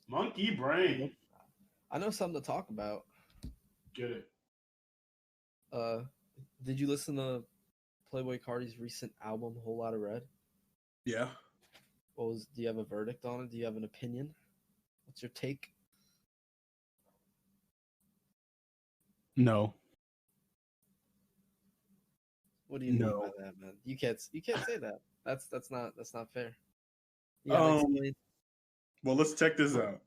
Monkey brain. I know something to talk about. Get it. Uh, did you listen to Playboy Cardi's recent album, Whole Lot of Red? Yeah. Do you have a verdict on it? Do you have an opinion? What's your take? No. What do you mean by No. that, man? You can't say that. That's not fair. You gotta Um. explain. Well, let's check this out.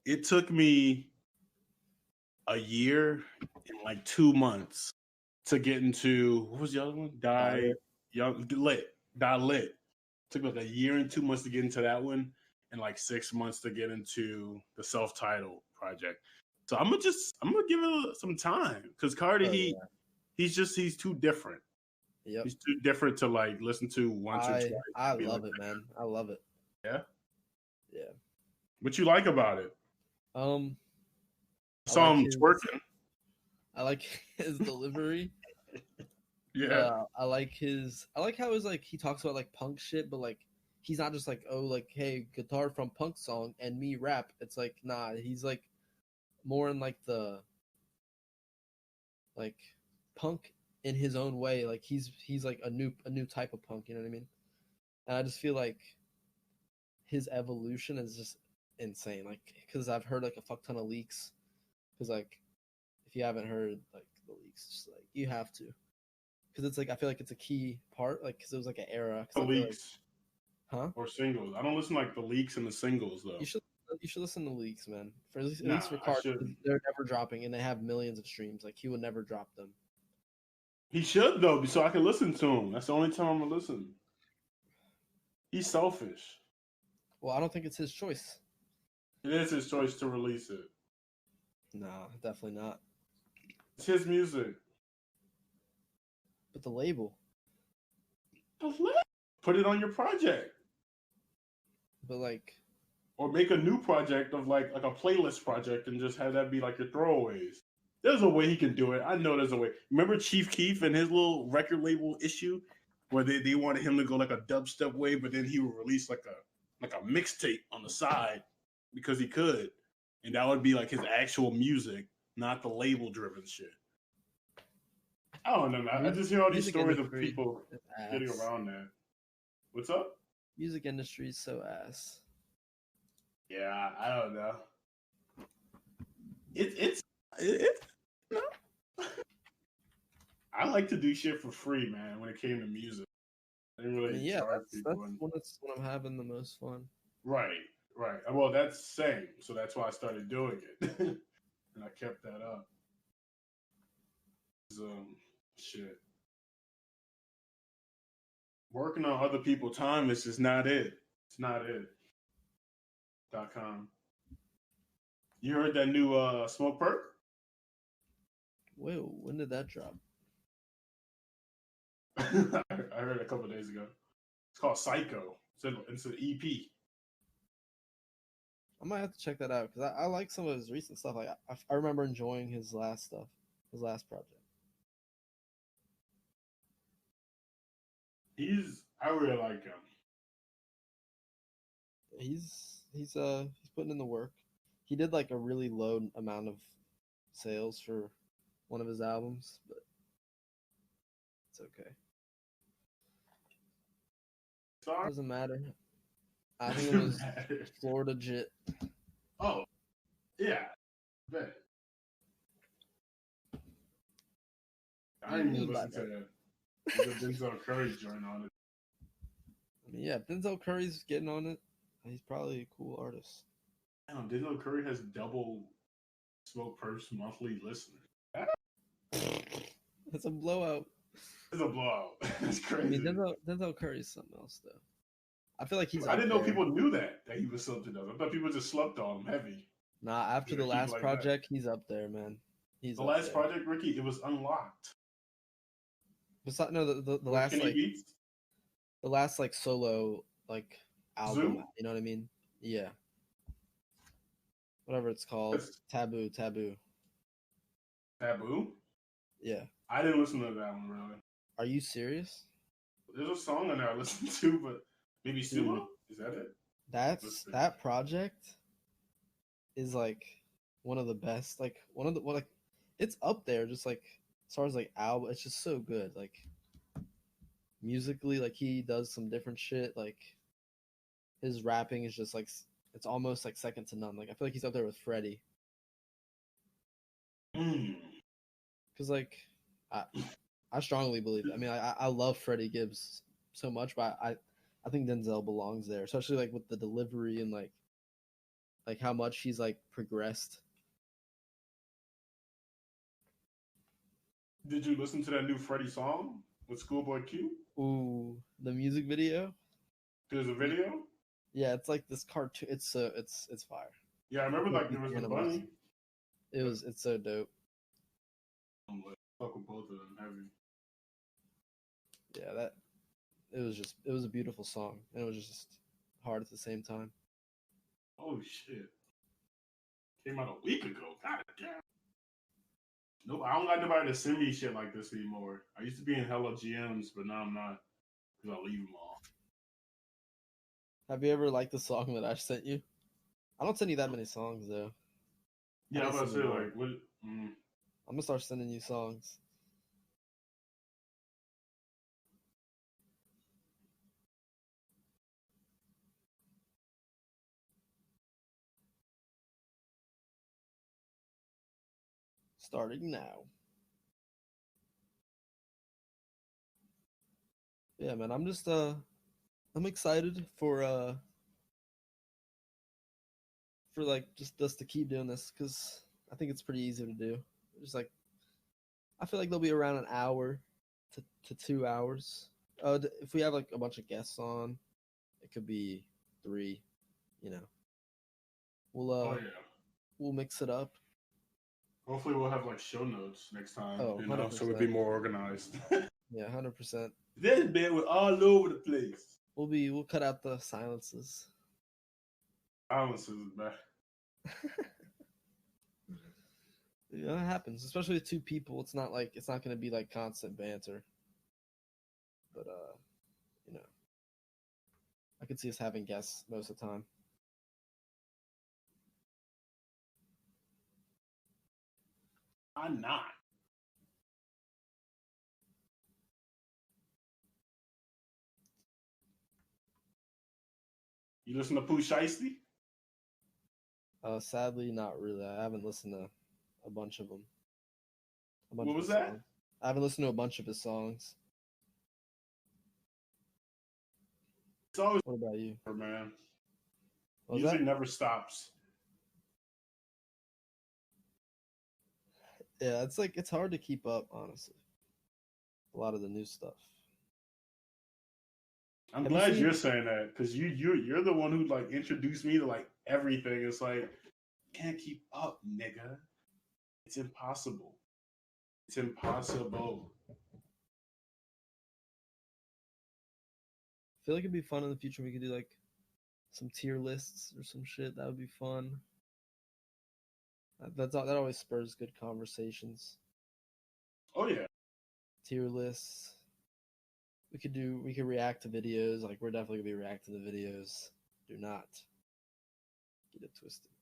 It took me a year and like 2 months to get into what was the other one? Die lit. Took like a year and 2 months to get into that one, and like 6 months to get into the self-titled project. So I'm gonna give it some time because Cardi Oh, he's too different. Yep. He's too different to like listen to once or twice. I and be love like, it, man. I love it. yeah. Yeah. What you like about it? Um, I Saw like him his twerking. I like his delivery. Yeah. I like how his like he talks about like punk shit, but like he's not just like, oh, like, hey, guitar from punk song and me rap. It's like, nah, he's like more in like the like punk in his own way. Like he's like a new type of punk, you know what I mean? And I just feel like his evolution is just insane. Like, because I've heard like a fuck ton of leaks. Because like, if you haven't heard like the leaks, just like you have to. Because it's like I feel like it's a key part. Like, because it was like an era. The Because I feel like, leaks huh? or singles. I don't listen like the leaks and the singles though. You should listen to leaks, man. For at Nah, least for I Card, shouldn't. they're never dropping, and they have millions of streams. Like he would never drop them. He should though, so I can listen to him. That's the only time I'm gonna listen. He's selfish. Well, I don't think it's his choice. It is his choice to release it. Nah, definitely not. It's his music. But the label. Put it on your project, But like, or make a new project of like a playlist project, and just have that be like your throwaways. There's a way he can do it. I know there's a way. Remember Chief Keef and his little record label issue, where they wanted him to go like a dubstep way, but then he would release like a mixtape on the side because he could, and that would be like his actual music, not the label driven shit. I don't know, man. I just hear all these music stories of industry people is getting ass. around that. What's up? Music industry is so ass. Yeah, I don't know. It's no. I like to do shit for free, man. When it came to music, I didn't really Yeah, charge that's people. And, when I'm having the most fun. right, right. Well, that's same. So that's why I started doing it, and I kept that up. Shit. Working on other people's time is just not it. It's not it. .com. You heard that new smoke perk? Whoa, when did that drop? I heard it a couple days ago. It's called Psycho. It's an EP. I might have to check that out because I like some of his recent stuff. Like I remember enjoying his last stuff, his last project. I really like him. He's putting in the work. He did like a really low amount of sales for one of his albums, but it's okay. Sorry. Doesn't matter. I think it was Florida Jit. Oh, yeah. Bet. I didn't even listen to that. There's a Denzel Curry joint on it. I mean, yeah, Denzel Curry's getting on it. He's probably a cool artist. Damn, Denzel Curry has double Smoke Perps monthly listener. That's a blowout. It's a blowout. It's I crazy. mean, Denzel Curry's something else though. I feel like he's. I didn't know there. people knew that he was something else. I thought people just slept on him heavy. Nah, after the last project, he's up there, man. He's the last project, Ricky. It was unlocked. Besides, no, the last like Beats? the last like solo like album. Zoo? You know what I mean? Yeah. Whatever it's called, Taboo. Taboo? Yeah. I didn't listen to that one really. Are you serious? There's a song in there I listened to, but maybe Sumo? Is that it? That project is like one of the best. Like it's up there. Just like as far as like album, it's just so good. Like musically, like he does some different shit. Like his rapping is just like it's almost like second to none. Like I feel like he's up there with Freddie. Because like I strongly believe. I mean, I love Freddie Gibbs so much, but I think Denzel belongs there, especially like with the delivery and like how much he's like progressed. Did you listen to that new Freddie song with Schoolboy Q? Ooh, the music video. There's a video. Yeah, it's like this cartoon. It's fire. Yeah, I remember like there was the bunny. It's so dope. I'm like, fuck with both of them heavy. Yeah, it was a beautiful song, and it was just hard at the same time. Oh shit! Came out a week ago. God damn. Nope, I don't got nobody to send me shit like this anymore. I used to be in hella GMs, but now I'm not because I leave them all. Have you ever liked the song that I sent you? I don't send you that many songs though. Yeah, I was about to say like what. I'm gonna start sending you songs. Starting now. Yeah, man, I'm just I'm excited for like just us to keep doing this because I think it's pretty easy to do. Just like I feel like they'll be around an hour to 2 hours. If we have like a bunch of guests on, it could be 3. You know, we'll mix it up. Hopefully, we'll have like show notes next time. Oh, you know, so we'll be more organized. Yeah, 100%. This bit was all over the place. We'll cut out the silences. Silences, man. Yeah, it happens, especially with 2 people. It's not gonna be like constant banter. But you know, I could see us having guests most of the time. Why not? You listen to Pooh Shiesty? Sadly, not really. I haven't listened to a bunch of them. What was that? Songs. I haven't listened to a bunch of his songs. It's always what about you, man? Music never stops. Yeah, it's hard to keep up, honestly. A lot of the new stuff. I'm glad you're saying that because you're the one who like introduced me to like everything. It's like can't keep up, nigga. It's impossible. It's impossible. I feel like it'd be fun in the future. We could do like some tier lists or some shit. That would be fun. That always spurs good conversations. Oh yeah. Tier lists. We could react to videos. Like we're definitely gonna be reacting to videos. Do not get it twisted.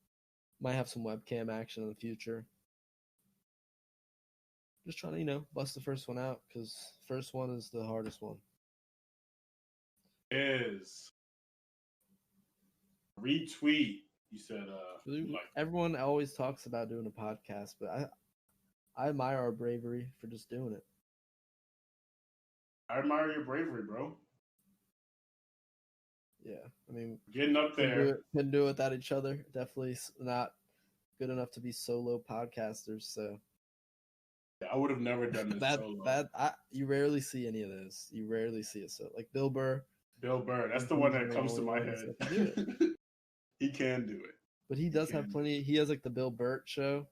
Might have some webcam action in the future. Just trying to, bust the first one out because first one is the hardest one. Is retweet. You said everyone always talks about doing a podcast, but I admire our bravery for just doing it. I admire your bravery, bro. Yeah, I mean, getting up there. Couldn't do it without each other. Definitely not good enough to be solo podcasters. So I would have never done this solo. You rarely see any of those. You rarely see it. So like Bill Burr. Bill Burr, that's the one that comes to my head. That can do it. He can do it. But he does have plenty. He has like the Bill Burt show.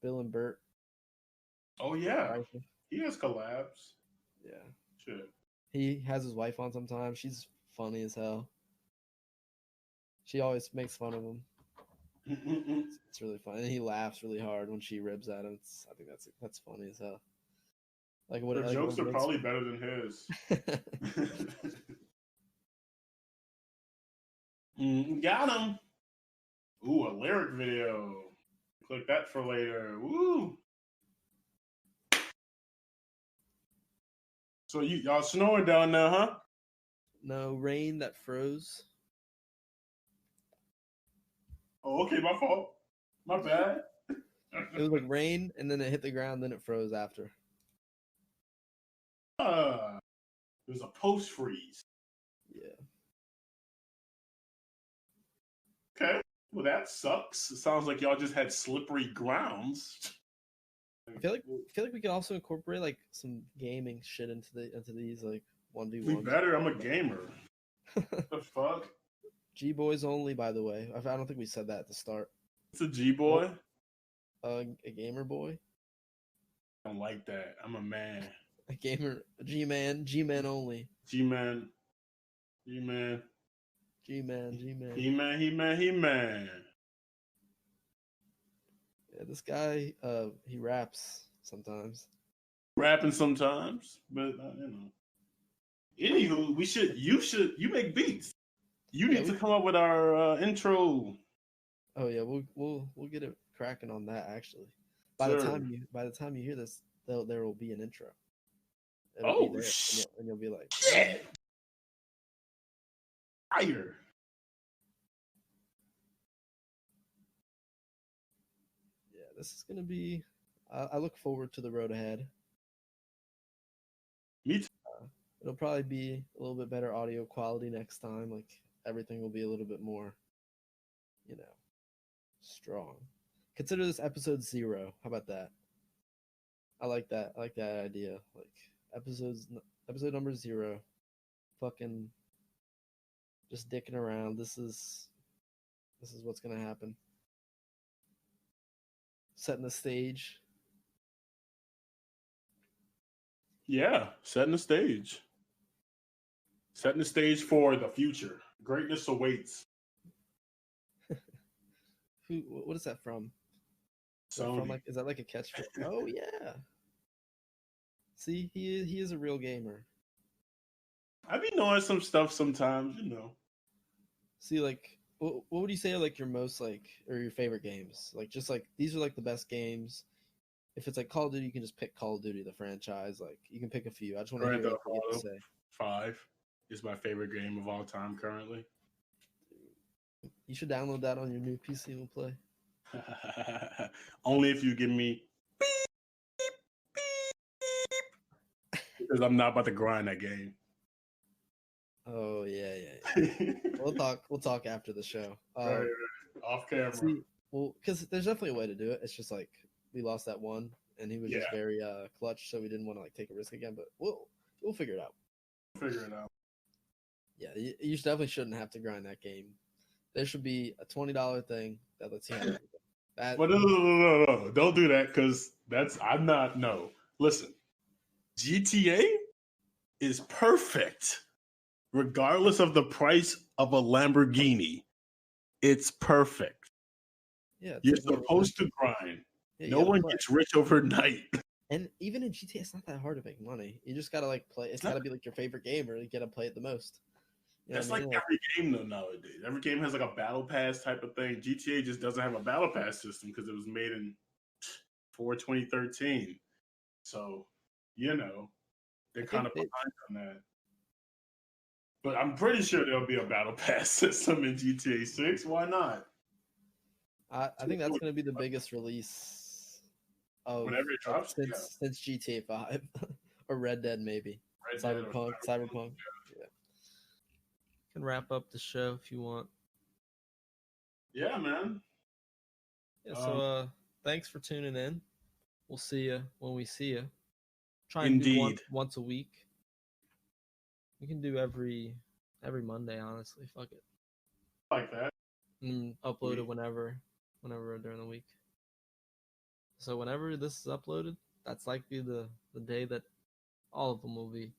Bill and Burt. Oh yeah, he has collabs. Yeah, shit. He has his wife on sometimes. She's funny as hell. She always makes fun of him. It's really funny. And he laughs really hard when she ribs at him. I think that's funny as hell. Like what? Their jokes are probably better than his. Got him. Ooh, a lyric video. Click that for later. Woo. So y'all snowing down there, huh? No, rain that froze. Oh, okay, my fault. My bad. It was like rain, and then it hit the ground, then it froze after. It was a post freeze. Yeah. Okay. Well, that sucks. It sounds like y'all just had slippery grounds. I feel like we could also incorporate like some gaming shit into these like 1v1. We better. I'm a gamer. What the fuck? G boys only, by the way. I don't think we said that at the start. It's a G boy. A gamer boy. I don't like that. I'm a man. A gamer, a G man only. G man. He man. Yeah, this guy, he raps sometimes. Rapping sometimes, but Anywho, you make beats. You need to come up with our intro. Oh yeah, we'll get it cracking on that actually. By the time you hear this, there will be an intro. It'll be there, and you'll be like, shit. Fire. Yeah, this is gonna be. I look forward to the road ahead. Me too. It'll probably be a little bit better audio quality next time. Like everything will be a little bit more, strong. Consider this episode 0. How about that? I like that. I like that idea. Like episode number 0. Fucking just dicking around. This is what's gonna happen. Setting the stage. Yeah, setting the stage. Setting the stage for the future. Greatness awaits. What is that from? Sony. Is that like a catchphrase? Oh yeah. See, he is a real gamer. I be knowing some stuff sometimes, See, like, what would you say are like your most like or your favorite games? Like, just like these are like the best games. If it's like Call of Duty, you can just pick Call of Duty, the franchise. Like, you can pick a few. I just want to hear what you have to say. 5 is my favorite game of all time currently. You should download that on your new PC and play. Only if you give me beep, beep, because I'm not about to grind that game. Oh yeah. We'll talk after the show. Right. Off camera. See, well, because there's definitely a way to do it. It's just like we lost that one, and he was just very clutch, so we didn't want to like take a risk again. But we'll figure it out. Yeah, you definitely shouldn't have to grind that game. There should be a $20 thing that lets you have that. But no. Don't do that because I'm not. No. Listen, GTA is perfect. Regardless of the price of a Lamborghini, it's perfect. Yeah, you're supposed to grind. Yeah, no one gets rich overnight. And even in GTA, it's not that hard to make money. You just gotta like play. It's gotta be like your favorite game, or you gotta play it the most. That's like every game though nowadays. Every game has like a battle pass type of thing. GTA just doesn't have a battle pass system because it was made in 2013. So they're kind of behind on that. But I'm pretty sure there'll be a battle pass system in GTA 6. Why not? I think that's going to be the biggest release of whenever it drops since GTA 5 or Red Dead maybe. Cyberpunk. Yeah. Can wrap up the show if you want. Yeah, man. Yeah. So thanks for tuning in. We'll see you when we see you. Try and do Indeed. once a week. We can do every Monday. Honestly, fuck it. Like that. And upload it whenever during the week. So whenever this is uploaded, that's likely the day that all of them will be.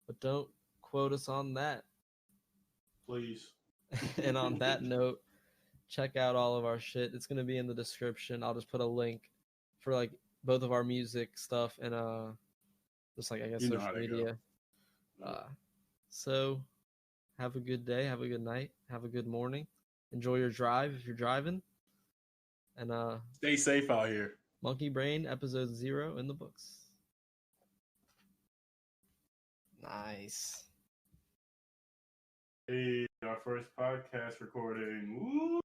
But don't quote us on that. Please. And on that note, check out all of our shit. It's gonna be in the description. I'll just put a link for like both of our music stuff and just like I guess social media. So have a good day, have a good night, have a good morning. Enjoy your drive if you're driving. And stay safe out here. Monkey Brain episode 0 in the books. Nice. Hey, our first podcast recording. Woo!